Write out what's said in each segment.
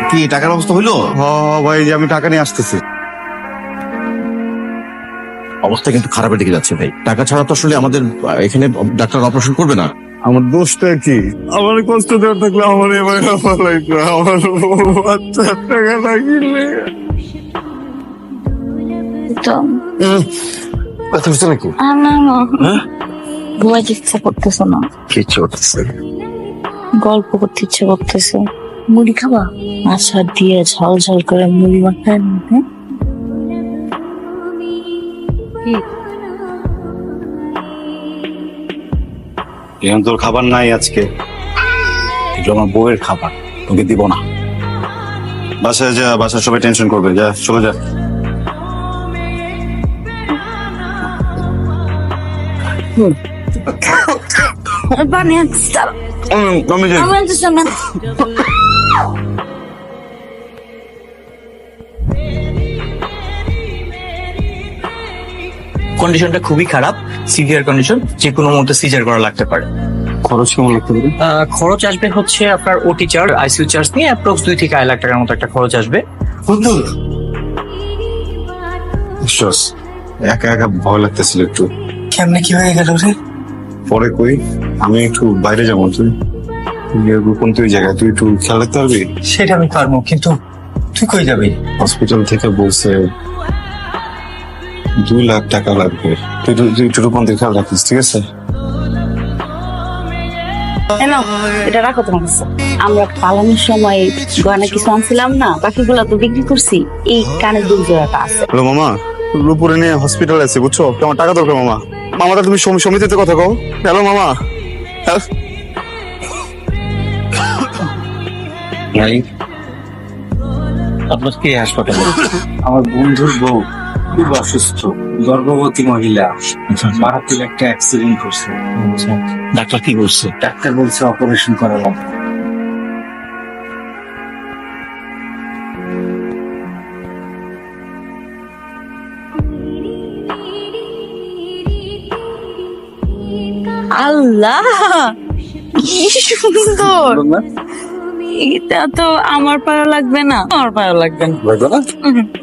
কি টাকার অবস্থা হইলো? ভাই যে আমি টাকা নিয়ে আসতেছি। অবস্থা কিন্তু খারাপের দিকে যাচ্ছে ভাই। টাকা ছাড়া তো আসলে আমাদের এখানে ডাক্তার অপারেশন করবে না। আমার দোষটা কি? আমার কষ্ট দেওয়ার থাকলে আমার এবার আমার বাচ্চার টাকা লাগিলে কথা বুঝতে নাকি? না ঘুমাইতে ইচ্ছা করতেছে না, কিচ্ছু করতেছে। গল্প করতে ইচ্ছে করতেছে। মুড়ি খাবা? আশা দিয়ে ঝাল ঝাল করে মুড়ি মাখায় নিতে। এখন তোর খাবার নাই আজকে, এগুলো আমার বউয়ের খাবার, তোকে দিব না। বাসায় যা, বাসায় সবাই টেনশন করবে, যা চলে যা। বানিয়ে আনছিস দাঁড়া। আমি যাই। আমি আনছিস না। কন্ডিশনটা খুবই খারাপ, সিভিয়ার কন্ডিশন, যে কোনো মুহূর্তে সিজার করা লাগতে পারে। খরচ কেমন লাগতে পারে? খরচ আসবে হচ্ছে আপনার ওটি চার্জ, আইসিইউ চার্জ নিয়ে অ্যাপ্রক্স 2 থেকে 2.5 লাখ টাকার মতো একটা খরচ আসবে। বিশ্বাস, একা একা ভয় লাগতেছিল একটু। কেমনে কি হয়ে গেল রে? পরে কই, আমি একটু বাইরে যাবো, তুই গোপন তুই জায়গায়, তুই একটু খেয়াল রাখতে পারবি? সেটা আমি পারবো, কিন্তু তুই কই যাবি? হসপিটাল থেকে বলছে 2 লাখ টাকা লাগবে, তুই একটু রূপন্তির খেয়াল রাখিস, ঠিক আছে? নাও, এটা রাখো তোমার কাছে। আমরা পালানোর সময় গয়না কিছু আনছিলাম না, বাকিগুলো তো বিক্রি করছি। এই কানের দুল জোড়াটা আছে। হ্যালো মামা, রূপুরে নিয়ে হসপিটাল আছে, বুঝছো? আমার টাকা দরকার মামা। মামাটা তুমি সমিতিতে কথা কও। হ্যালো মামা। আপনার কি হাসপাতালে? আমার বন্ধুর বউ খুব অসুস্থ, গর্ভবতী মহিলা, মারাত্মক একটা অ্যাক্সিডেন্ট করছে। ডাক্তার কি বলছে? ডাক্তার বলছে অপারেশন করা লাগবে। আল্লাহ, কি সুন্দর! এটা তো আমার পারা লাগবে না, আমার পারা লাগবে না। লাগবে না?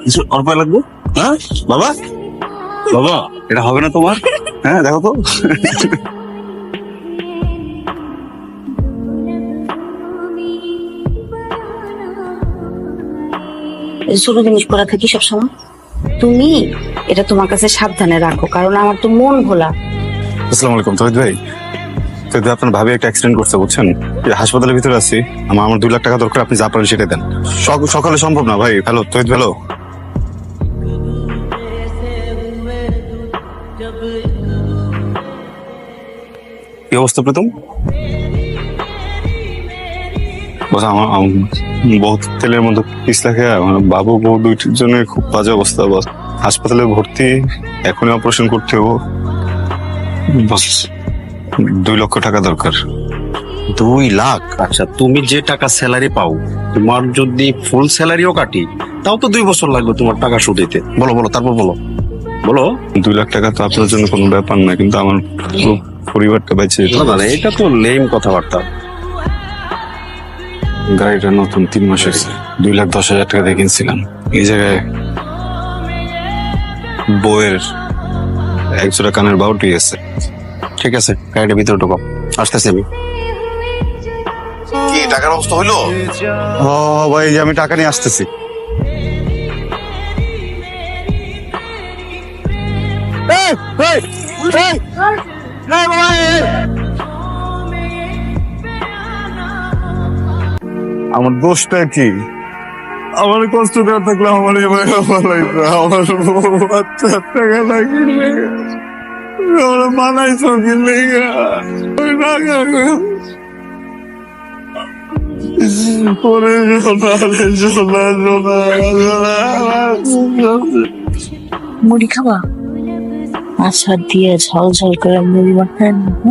কিছু অল্প লাগবে? হ্যাঁ বাবা, বাবা এটা হবে না তোমার? হ্যাঁ দেখো তো। ছোট জিনিস করা থাকি সবসময়। তুমি এটা তোমার কাছে সাবধানে রাখো, কারণ আমার তো মন ভোলা। আসসালামু আলাইকুম তহিদ ভাই। তহিদ ভাই, আপনার ভাবি একটা অ্যাক্সিডেন্ট করছে, বুঝছেন? হাসপাতালের ভিতরে আছি, আমার 2 লাখ টাকা দরকার, আপনি যা পারেন সেটা দেন। সকালে সম্ভব না ভাই। হ্যালো তহিদ, হ্যালো। কি অবস্থা প্রীতম? বস আমার বহুত তেলের মধ্যে পিছলা খেয়ে বাবু বউ দুইজনের খুব বাজে অবস্থা। বস হাসপাতালে ভর্তি, এখনই অপারেশন করতে হবো। বস 2 লক্ষ টাকা দরকার। 2 লাখ? আচ্ছা, তুমি যে টাকা স্যালারি পাও, তোমার যদি ফুল স্যালারিও কাটি, তাও তো 2 বছর লাগবে তোমার টাকা শোধ দিতে। বলো বলো, তারপর বলো বলো। 2 লাখ টাকা তো আপনার জন্য কোনো ব্যাপার না, কিন্তু আমার পুরো পরিবারটা বেঁচে যেত। না না, এটা তো লেম কথাবার্তা। গাড়িটা নতুন 3 মাসের, 2,10,000 টাকা দিয়ে কিনছিলাম। এই জায়গায় বইয়ের 1 জোড়া কানের বাউটি আছে। ঠিক আছে, গাড়িটা ভিতরে ঢোকাও, আসতেছি আমি। কি টাকার অবস্থা হইলো? ভাই যে আমি টাকা নিয়ে আসতেছি। আমার দোষটা কি? আমার কষ্ট দেওয়ার থাকলে আমার এবার আমার বাচ্চার টাকা লাগিলে আমার মানাইছো কিনলে মুড়ি খাবা? আশা দিয়ে ঝাল ঝাল করে মুড়ি মাখায় নিতে।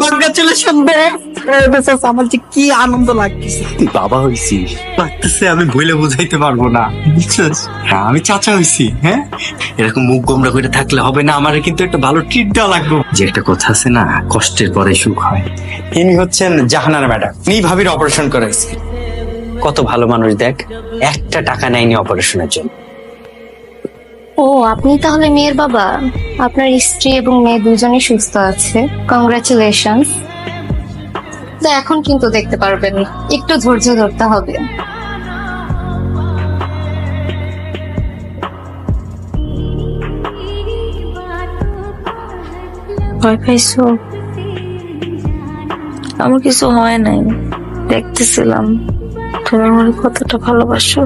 Congratulation babe. আমার যে কি আনন্দ লাগতেছে, তুই বাবা হইছিস লাগতেছে, আমি বইলে বুঝাইতে পারবো না, বুঝছিস? হ্যাঁ, আমি চাচা হইছি। হ্যাঁ, এরকম মুখ গোমরা করে থাকলে হবে না, আমার কিন্তু একটা ভালো ট্রিট দেওয়া লাগবে। যে একটা কথা আছে না, কষ্টের পরে সুখ হয়। ইনি হচ্ছেন জাহানারা ম্যাডাম, ইনি ভাবির অপারেশন করাইছে। কত ভালো মানুষ দেখ, একটা টাকা নেয়নি অপারেশনের জন্য। ও, আপনি তাহলে মেয়ের বাবা? আপনার স্ত্রী এবং মেয়ে দুজনেই সুস্থ আছে, কংগ্রাচুলেশনস। তো এখন কিন্তু দেখতে পারবেন না, একটু ধৈর্য ধরতে হবে। ভয় পাইছো? আমার কিছু হয় নাই, দেখতেছিলাম তুমি আমার কতটা ভালোবাসো।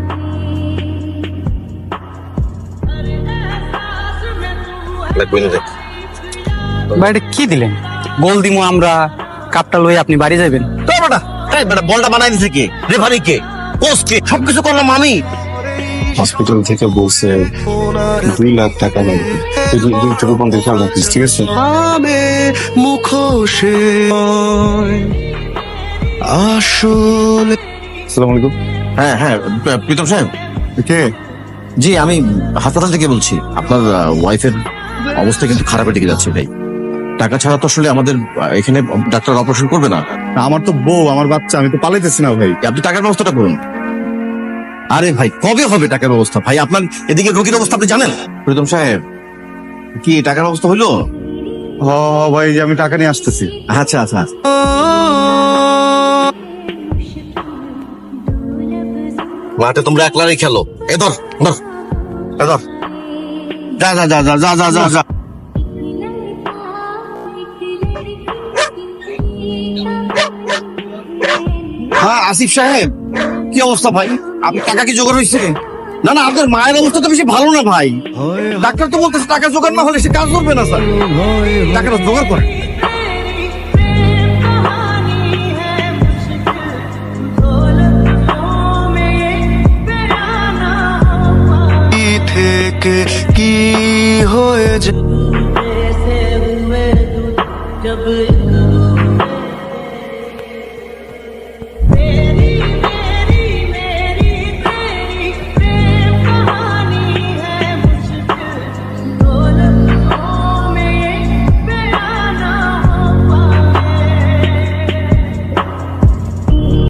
ভাই কি দিলেন? গোল দিমু আমরা, কাপটা লই আপনি বাড়ি যাবেন। বলটা বানাই দিছে কে? রেফারি কে? কোচ কে? সবকিছু করলাম আমি। হসপিটাল থেকে বলছে 2 লাখ টাকা লাগবে, তুই ছোট বোন দেখে রাখিস, ঠিক আছে? আসসালামু আলাইকুম। হ্যাঁ হ্যাঁ, প্রীতম সাহেব। কে? জি, আমি হাসপাতাল থেকে বলছি। আপনার ওয়াইফের অবস্থা কিন্তু খারাপের দিকে যাচ্ছে ভাই। টাকা ছাড়া তো আসলে আমাদের এখানে ডাক্তার অপারেশন করবে না। আমার তো বউ, আমার বাচ্চা, আমি তো পালাইতেছি না ভাই। আপনি টাকার ব্যবস্থাটা করুন। আরে ভাই, কবে হবে টাকার ব্যবস্থা? ভাই, আপনার এদিকে রোগীর অবস্থা আপনি জানেন? প্রীতম সাহেব, কি টাকার ব্যবস্থা হইলো? ভাই, আমি টাকা নিয়ে আসতেছি। আচ্ছা আচ্ছা। মাঠে তোমরা একলারই খেলো। এ ধর ধর এ ধর, যা যা যা যা যা যা যা যা। হ্যাঁ আসিফ সাহেব, কি অবস্থা ভাই? আপনি টাকা কি জোগাড় হয়েছে? না না, আপনার মায়ের অবস্থা তো বেশি ভালো না ভাই। ডাক্তার তো বলতেছে টাকা জোগাড় না হলে সে কাজ করবে না স্যার। টাকাটা জোগাড় করে। থেকে কি হয়ে যায়